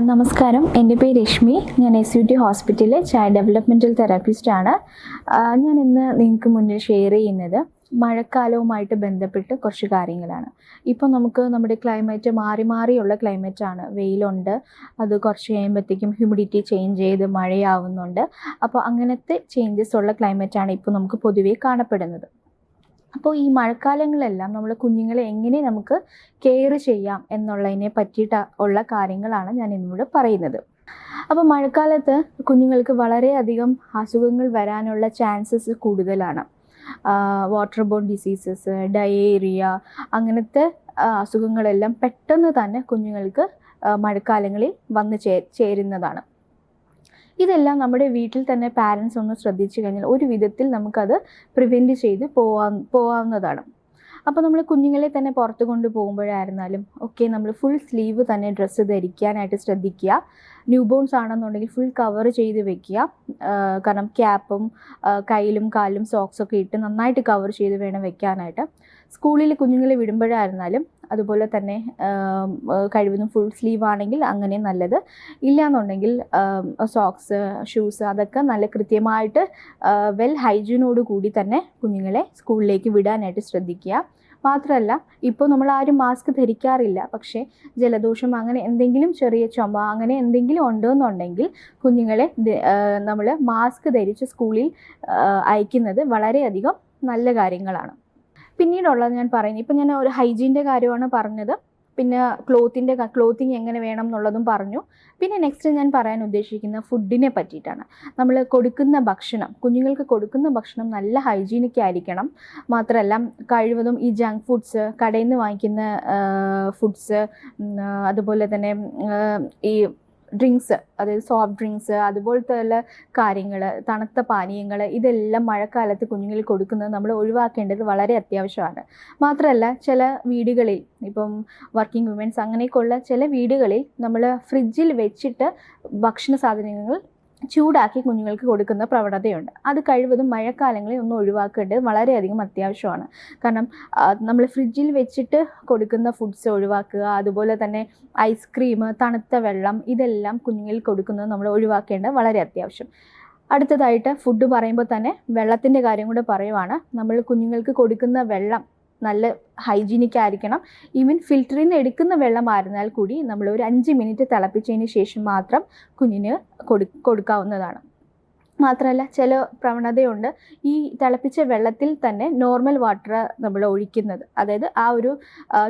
നമസ്കാരം, എൻ്റെ പേര് രശ്മി. ഞാൻ SUT ഹോസ്പിറ്റലിലെ ചൈൽഡ് ഡെവലപ്മെൻറ്റൽ തെറാപ്പിസ്റ്റാണ്. ഞാൻ ഇന്ന് നിങ്ങൾക്ക് മുന്നിൽ ഷെയർ ചെയ്യുന്നത് മഴക്കാലവുമായിട്ട് ബന്ധപ്പെട്ട് കുറച്ച് കാര്യങ്ങളാണ്. ഇപ്പോൾ നമുക്ക് നമ്മുടെ ക്ലൈമറ്റ് മാറിയുള്ള ക്ലൈമറ്റാണ്. വെയിലുണ്ട്, അത് കുറച്ച് കഴിയുമ്പോഴത്തേക്കും ഹ്യൂമിഡിറ്റി ചേഞ്ച് ചെയ്ത് മഴയാവുന്നുണ്ട്. അപ്പോൾ അങ്ങനത്തെ ചേഞ്ചസ് ഉള്ള ക്ലൈമറ്റാണ് ഇപ്പോൾ നമുക്ക് പൊതുവേ കാണപ്പെടുന്നത്. അപ്പോൾ ഈ മഴക്കാലങ്ങളെല്ലാം നമ്മൾ കുഞ്ഞുങ്ങളെ എങ്ങനെ നമുക്ക് കെയർ ചെയ്യാം എന്നുള്ളതിനെ പറ്റിയിട്ട് ഉള്ള കാര്യങ്ങളാണ് ഞാൻ ഇന്നിവിടെ പറയുന്നത്. അപ്പോൾ മഴക്കാലത്ത് കുഞ്ഞുങ്ങൾക്ക് വളരെയധികം അസുഖങ്ങൾ വരാനുള്ള ചാൻസസ് കൂടുതലാണ്. വാട്ടർ ബോൺ ഡിസീസസ്, ഡയേറിയ, അങ്ങനത്തെ അസുഖങ്ങളെല്ലാം പെട്ടെന്ന് തന്നെ കുഞ്ഞുങ്ങൾക്ക് മഴക്കാലങ്ങളിൽ വന്ന് ചേരുന്നതാണ്. ഇതെല്ലാം നമ്മുടെ വീട്ടിൽ തന്നെ പാരൻസ് ഒന്ന് ശ്രദ്ധിച്ചു കഴിഞ്ഞാൽ ഒരു വിധത്തിൽ നമുക്കത് പ്രിവെൻറ്റ് ചെയ്ത് പോവാവുന്നതാണ്. അപ്പോൾ നമ്മൾ കുഞ്ഞുങ്ങളെ തന്നെ പുറത്ത് കൊണ്ടുപോകുമ്പോഴായിരുന്നാലും നമ്മൾ ഫുൾ സ്ലീവ് തന്നെ ഡ്രസ്സ് ധരിക്കാനായിട്ട് ശ്രദ്ധിക്കുക. ന്യൂ ബോൺസ് ആണെന്നുണ്ടെങ്കിൽ ഫുൾ കവർ ചെയ്ത് വെക്കുക. കാരണം ക്യാപ്പും കയ്യിലും കാലിലും സോക്സൊക്കെ ഇട്ട് നന്നായിട്ട് കവർ ചെയ്ത് വേണം വെക്കാനായിട്ട്. സ്കൂളിൽ കുഞ്ഞുങ്ങളെ വിടുമ്പോഴായിരുന്നാലും അതുപോലെ തന്നെ കഴിവതും ഫുൾ സ്ലീവ് ആണെങ്കിൽ അങ്ങനെ നല്ലത്. ഇല്ലയെന്നുണ്ടെങ്കിൽ സോക്സ്, ഷൂസ് അതൊക്കെ നല്ല കൃത്യമായിട്ട് വെൽ ഹൈജീനോട് കൂടി തന്നെ കുഞ്ഞുങ്ങളെ സ്കൂളിലേക്ക് വിടാനായിട്ട് ശ്രദ്ധിക്കുക. മാത്രമല്ല, ഇപ്പോൾ നമ്മൾ ആരും മാസ്ക് ധരിക്കാറില്ല. പക്ഷേ ജലദോഷം അങ്ങനെ എന്തെങ്കിലും ചെറിയ ചുമ അങ്ങനെ എന്തെങ്കിലും ഉണ്ടെന്നുണ്ടെങ്കിൽ കുഞ്ഞുങ്ങളെ നമ്മൾ മാസ്ക് ധരിച്ച് സ്കൂളിൽ അയക്കുന്നത് വളരെയധികം നല്ല കാര്യങ്ങളാണ്. പിന്നീടുള്ളത് ഞാൻ പറയുന്നത്, ഇപ്പം ഞാൻ ഒരു ഹൈജീൻ്റെ കാര്യമാണ് പറഞ്ഞത്. പിന്നെ ക്ലോത്തിങ് എങ്ങനെ വേണം എന്നുള്ളതും പറഞ്ഞു. പിന്നെ നെക്സ്റ്റ് ഞാൻ പറയാൻ ഉദ്ദേശിക്കുന്ന ഫുഡിനെ പറ്റിയിട്ടാണ്. നമ്മൾ കൊടുക്കുന്ന ഭക്ഷണം, കുഞ്ഞുങ്ങൾക്ക് കൊടുക്കുന്ന ഭക്ഷണം നല്ല ഹൈജീനിക് ആയിരിക്കണം. മാത്രമല്ല, കഴിവതും ഈ ജങ്ക് ഫുഡ്സ്, കടയിൽ നിന്ന് വാങ്ങിക്കുന്ന ഫുഡ്സ്, അതുപോലെ തന്നെ ഈ ഡ്രിങ്ക്സ്, അതായത് സോഫ്റ്റ് ഡ്രിങ്ക്സ്, അതുപോലത്തെ ഉള്ള കാര്യങ്ങൾ, തണുത്ത പാനീയങ്ങൾ, ഇതെല്ലാം മഴക്കാലത്ത് കുഞ്ഞുങ്ങളിൽ കൊടുക്കുന്നത് നമ്മൾ ഒഴിവാക്കേണ്ടത് വളരെ അത്യാവശ്യമാണ്. മാത്രമല്ല, ചില വീടുകളിൽ ഇപ്പം വർക്കിംഗ് വുമൻസ് അങ്ങനെയൊക്കെയുള്ള ചില വീടുകളിൽ നമ്മൾ ഫ്രിഡ്ജിൽ വെച്ചിട്ട് ഭക്ഷണ സാധനങ്ങൾ ചൂടാക്കി കുഞ്ഞുങ്ങൾക്ക് കൊടുക്കുന്ന പ്രവണതയുണ്ട്. അത് കഴിവതും മഴക്കാലങ്ങളിൽ ഒന്ന് ഒഴിവാക്കേണ്ടത് വളരെയധികം അത്യാവശ്യമാണ്. കാരണം നമ്മൾ ഫ്രിഡ്ജിൽ വെച്ചിട്ട് കൊടുക്കുന്ന ഫുഡ്സ് ഒഴിവാക്കുക. അതുപോലെ തന്നെ ഐസ്ക്രീം, തണുത്ത വെള്ളം, ഇതെല്ലാം കുഞ്ഞുങ്ങളിൽ കൊടുക്കുന്നത് നമ്മൾ ഒഴിവാക്കേണ്ടത് വളരെ അത്യാവശ്യം. അടുത്തതായിട്ട് ഫുഡ് പറയുമ്പോൾ തന്നെ വെള്ളത്തിൻ്റെ കാര്യം കൂടെ പറയുവാണ്. നമ്മൾ കുഞ്ഞുങ്ങൾക്ക് കൊടുക്കുന്ന വെള്ളം നല്ല ഹൈജീനിക് ആയിരിക്കണം. ഈവൻ ഫിൽറ്ററിൽ നിന്ന് എടുക്കുന്ന വെള്ളമായിരുന്നാൽ കൂടി നമ്മൾ ഒരു 5 മിനിറ്റ് തിളപ്പിച്ചതിന് ശേഷം മാത്രം കുഞ്ഞിന് കൊടുക്കാവുന്നതാണ്. മാത്രമല്ല, ചില പ്രവണതയുണ്ട് ഈ തിളപ്പിച്ച വെള്ളത്തിൽ തന്നെ നോർമൽ വാട്ടർ നമ്മൾ ഒഴിക്കുന്നത്, അതായത് ആ ഒരു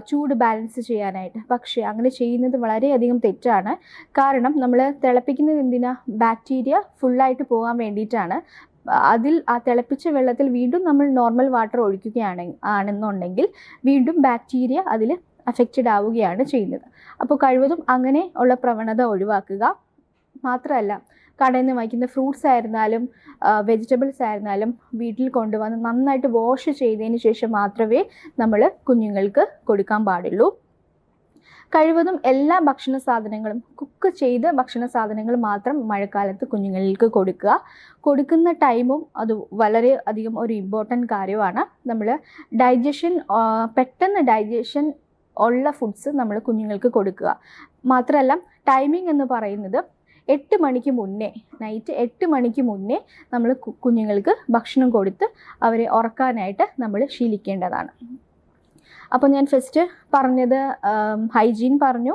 ചൂട് ബാലൻസ് ചെയ്യാനായിട്ട്. പക്ഷേ അങ്ങനെ ചെയ്യുന്നത് വളരെയധികം തെറ്റാണ്. കാരണം നമ്മൾ തിളപ്പിക്കുന്നത് എന്തിനാ? ബാക്ടീരിയ ഫുള്ളായിട്ട് പോകാൻ വേണ്ടിയിട്ടാണ്. ആ തിളപ്പിച്ച വെള്ളത്തിൽ വീണ്ടും നമ്മൾ നോർമൽ വാട്ടർ ഒഴിക്കുകയാണെന്നുണ്ടെങ്കിൽ വീണ്ടും ബാക്ടീരിയ അതിൽ അഫക്റ്റഡ് ആവുകയാണ് ചെയ്യുന്നത്. അപ്പോൾ കഴിവതും അങ്ങനെ ഉള്ള പ്രവണത ഒഴിവാക്കുക. മാത്രമല്ല, കടയിൽ നിന്ന് വാങ്ങിക്കുന്ന ഫ്രൂട്ട്സ് ആയിരുന്നാലും വെജിറ്റബിൾസ് ആയിരുന്നാലും വീട്ടിൽ കൊണ്ടുവന്ന് നന്നായിട്ട് വാഷ് ചെയ്തതിന് ശേഷം മാത്രമേ നമ്മൾ കുഞ്ഞുങ്ങൾക്ക് കൊടുക്കാൻ പാടുള്ളൂ. കഴിവതും എല്ലാ ഭക്ഷണ സാധനങ്ങളും കുക്ക് ചെയ്ത ഭക്ഷണ സാധനങ്ങൾ മാത്രം മഴക്കാലത്ത് കുഞ്ഞുങ്ങൾക്ക് കൊടുക്കുക. കൊടുക്കുന്ന ടൈമും അത് വളരെ അധികം ഒരു ഇമ്പോർട്ടൻ്റ് കാര്യമാണ്. നമ്മൾ പെട്ടെന്ന് ഡൈജഷൻ ഉള്ള ഫുഡ്സ് നമ്മൾ കുഞ്ഞുങ്ങൾക്ക് കൊടുക്കുക. മാത്രമല്ല, ടൈമിംഗ് എന്ന് പറയുന്നത് 8 മണിക്ക് മുന്നേ, നൈറ്റ് 8 മണിക്ക് മുന്നേ നമ്മൾ കുഞ്ഞുങ്ങൾക്ക് ഭക്ഷണം കൊടുത്ത് അവരെ ഉറക്കാനായിട്ട് നമ്മൾ ശീലിക്കേണ്ടതാണ്. അപ്പോൾ ഞാൻ ഫസ്റ്റ് പറഞ്ഞത് ഹൈജീൻ പറഞ്ഞു,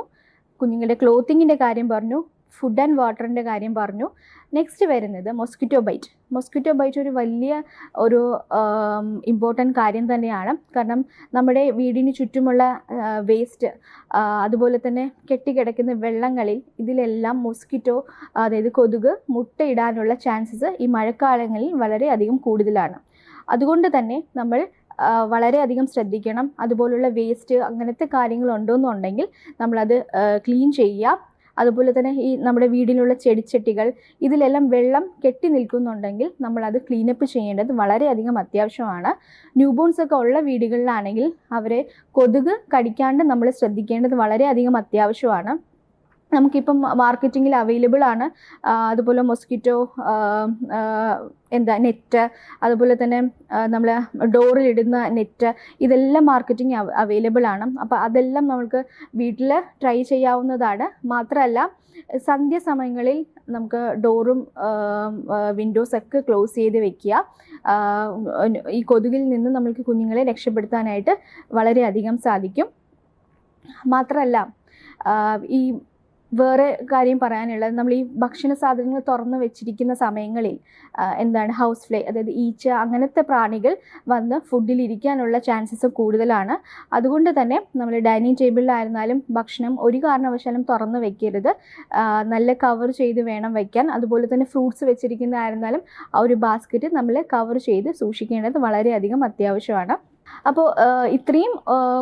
കുഞ്ഞുങ്ങളുടെ ക്ലോത്തിങ്ങിൻ്റെ കാര്യം പറഞ്ഞു, ഫുഡ് ആൻഡ് വാട്ടറിൻ്റെ കാര്യം പറഞ്ഞു. നെക്സ്റ്റ് വരുന്നത് മൊസ്കിറ്റോ ബൈറ്റ് ഒരു വലിയ ഒരു ഇമ്പോർട്ടൻ്റ് കാര്യം തന്നെയാണ്. കാരണം നമ്മുടെ വീടിന് ചുറ്റുമുള്ള വേസ്റ്റ്, അതുപോലെ തന്നെ കെട്ടിക്കിടക്കുന്ന വെള്ളങ്ങളിൽ, ഇതിലെല്ലാം മൊസ്കിറ്റോ, അതായത് കൊതുക് മുട്ടയിടാനുള്ള ചാൻസസ് ഈ മഴക്കാലങ്ങളിൽ വളരെയധികം കൂടുതലാണ്. അതുകൊണ്ട് തന്നെ നമ്മൾ വളരെയധികം ശ്രദ്ധിക്കണം. അതുപോലുള്ള വേസ്റ്റ് അങ്ങനത്തെ കാര്യങ്ങളുണ്ടോയെന്നുണ്ടെങ്കിൽ നമ്മളത് ക്ലീൻ ചെയ്യുക. അതുപോലെ തന്നെ ഈ നമ്മുടെ വീടിലുള്ള ചെടിച്ചട്ടികൾ, ഇതിലെല്ലാം വെള്ളം കെട്ടി നിൽക്കുന്നുണ്ടെങ്കിൽ നമ്മളത് ക്ലീനപ്പ് ചെയ്യേണ്ടത് വളരെയധികം അത്യാവശ്യമാണ്. ന്യൂബോൺസ് ഒക്കെ ഉള്ള വീടുകളിലാണെങ്കിൽ അവരെ കൊതുക് കടിക്കാണ്ട് നമ്മൾ ശ്രദ്ധിക്കേണ്ടത് വളരെയധികം അത്യാവശ്യമാണ്. നമുക്കിപ്പം മാർക്കറ്റിങ്ങിൽ അവൈലബിൾ ആണ്. അതുപോലെ മൊസ്കിറ്റോ നെറ്റ്, അതുപോലെ തന്നെ നമ്മൾ ഡോറിലിടുന്ന നെറ്റ്, ഇതെല്ലാം മാർക്കറ്റിംഗ് അവൈലബിൾ ആണ്. അപ്പോൾ അതെല്ലാം നമുക്ക് വീട്ടിൽ ട്രൈ ചെയ്യാവുന്നതാണ്. മാത്രമല്ല സന്ധ്യ സമയങ്ങളിൽ നമുക്ക് ഡോറും വിൻഡോസൊക്കെ ക്ലോസ് ചെയ്ത് വെക്കുക. ഈ കൊതുകിൽ നിന്ന് നമുക്ക് കുഞ്ഞുങ്ങളെ രക്ഷപ്പെടുത്താനായിട്ട് വളരെയധികം സാധിക്കും. മാത്രമല്ല ഈ വേറെ കാര്യം പറയാനുള്ളത്, നമ്മൾ ഈ ഭക്ഷണ സാധനങ്ങൾ തുറന്ന് വെച്ചിരിക്കുന്ന സമയങ്ങളിൽ ഹൗസ് ഫ്ലൈ, അതായത് ഈച്ച, അങ്ങനത്തെ പ്രാണികൾ വന്ന് ഫുഡിൽ ഇരിക്കാനുള്ള ചാൻസസ് കൂടുതലാണ്. അതുകൊണ്ട് തന്നെ നമ്മൾ ഡൈനിങ് ടേബിളിലായിരുന്നാലും ഭക്ഷണം ഒരു കാരണവശാലും തുറന്ന് വെക്കരുത്. നല്ല കവർ ചെയ്ത് വേണം വയ്ക്കാൻ. അതുപോലെ തന്നെ ഫ്രൂട്ട്സ് വെച്ചിരിക്കുന്നതായിരുന്നാലും ആ ഒരു ബാസ്ക്കറ്റ് നമ്മൾ കവർ ചെയ്ത് സൂക്ഷിക്കേണ്ടത് വളരെയധികം അത്യാവശ്യമാണ്. അപ്പോൾ ഇത്രയും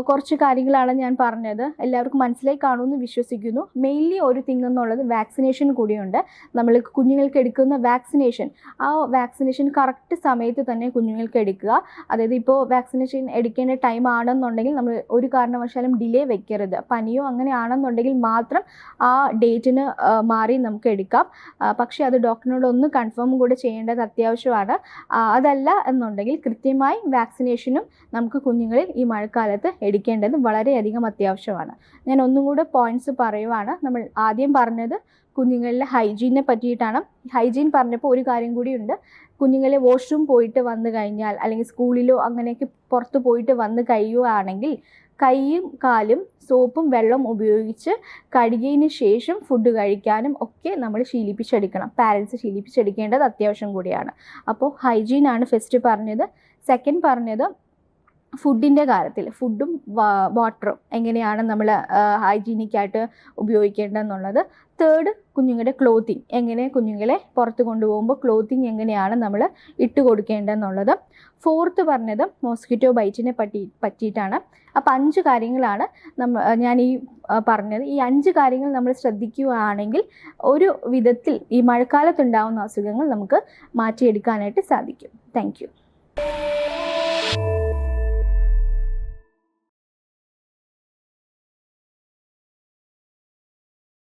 കുറച്ച് കാര്യങ്ങളാണ് ഞാൻ പറഞ്ഞത്. എല്ലാവർക്കും മനസ്സിലായി കാണുമെന്ന് വിശ്വസിക്കുന്നു. മെയിൻലി ഒരു തിങ് എന്നുള്ളത് വാക്സിനേഷൻ കൂടിയുണ്ട്. നമ്മൾ കുഞ്ഞുങ്ങൾക്ക് എടുക്കുന്ന വാക്സിനേഷൻ, ആ വാക്സിനേഷൻ കറക്റ്റ് സമയത്ത് തന്നെ കുഞ്ഞുങ്ങൾക്ക് എടുക്കുക. അതായത് ഇപ്പോൾ വാക്സിനേഷൻ എടുക്കേണ്ട ടൈം ആണെന്നുണ്ടെങ്കിൽ നമ്മൾ ഒരു കാരണവശാലും ഡിലേ വെക്കരുത്. പനിയോ അങ്ങനെ ആണെന്നുണ്ടെങ്കിൽ മാത്രം ആ ഡേറ്റിന് മാറി നമുക്ക് എടുക്കാം. പക്ഷേ അത് ഡോക്ടറിനോട് ഒന്ന് കൺഫേം കൂടെ ചെയ്യേണ്ടത് അത്യാവശ്യമാണ്. അതല്ല എന്നുണ്ടെങ്കിൽ കൃത്യമായി വാക്സിനേഷനും നമുക്ക് കുഞ്ഞുങ്ങളിൽ ഈ മഴക്കാലത്ത് എടുക്കേണ്ടത് വളരെയധികം അത്യാവശ്യമാണ്. ഞാൻ ഒന്നും കൂടെ പോയിന്റ്സ് പറയുവാണ്. നമ്മൾ ആദ്യം പറഞ്ഞത് കുഞ്ഞുങ്ങളിലെ ഹൈജീനെ പറ്റിയിട്ടാണ്. ഹൈജീൻ പറഞ്ഞപ്പോൾ ഒരു കാര്യം കൂടിയുണ്ട്. കുഞ്ഞുങ്ങളെ വാഷ്റൂം പോയിട്ട് വന്നു കഴിഞ്ഞാൽ, അല്ലെങ്കിൽ സ്കൂളിലോ അങ്ങനെയൊക്കെ പുറത്ത് പോയിട്ട് വന്ന് കഴിയുകയാണെങ്കിൽ കൈയും കാലും സോപ്പും വെള്ളവും ഉപയോഗിച്ച് കഴുകിയതിന് ശേഷം ഫുഡ് കഴിക്കാനും ഒക്കെ നമ്മൾ ശീലിപ്പിച്ചെടുക്കണം. പാരൻസ് ശീലിപ്പിച്ചെടുക്കേണ്ടത് അത്യാവശ്യം കൂടിയാണ്. അപ്പോൾ ഹൈജീനാണ് ഫസ്റ്റ് പറഞ്ഞത്. സെക്കൻഡ് പറഞ്ഞത് ഫുഡിൻ്റെ കാര്യത്തിൽ, ഫുഡും വാട്ടറും എങ്ങനെയാണ് നമ്മൾ ഹൈജീനിക്കായിട്ട് ഉപയോഗിക്കേണ്ടതെന്നുള്ളത്. തേർഡ്, കുഞ്ഞുങ്ങളുടെ ക്ലോത്തിങ്, എങ്ങനെ കുഞ്ഞുങ്ങളെ പുറത്ത് കൊണ്ടുപോകുമ്പോൾ ക്ലോത്തിങ് എങ്ങനെയാണ് നമ്മൾ ഇട്ട് കൊടുക്കേണ്ടതെന്നുള്ളത്. ഫോർത്ത് പറഞ്ഞത് മോസ്കിറ്റോ ബൈറ്റിനെ പറ്റിയിട്ടാണ്. അപ്പോൾ 5 കാര്യങ്ങളാണ് ഞാൻ ഈ പറഞ്ഞത്. ഈ 5 കാര്യങ്ങൾ നമ്മൾ ശ്രദ്ധിക്കുകയാണെങ്കിൽ ഒരു വിധത്തിൽ ഈ മഴക്കാലത്തുണ്ടാകുന്ന അസുഖങ്ങൾ നമുക്ക് മാറ്റിയെടുക്കാനായിട്ട് സാധിക്കും. Thank you.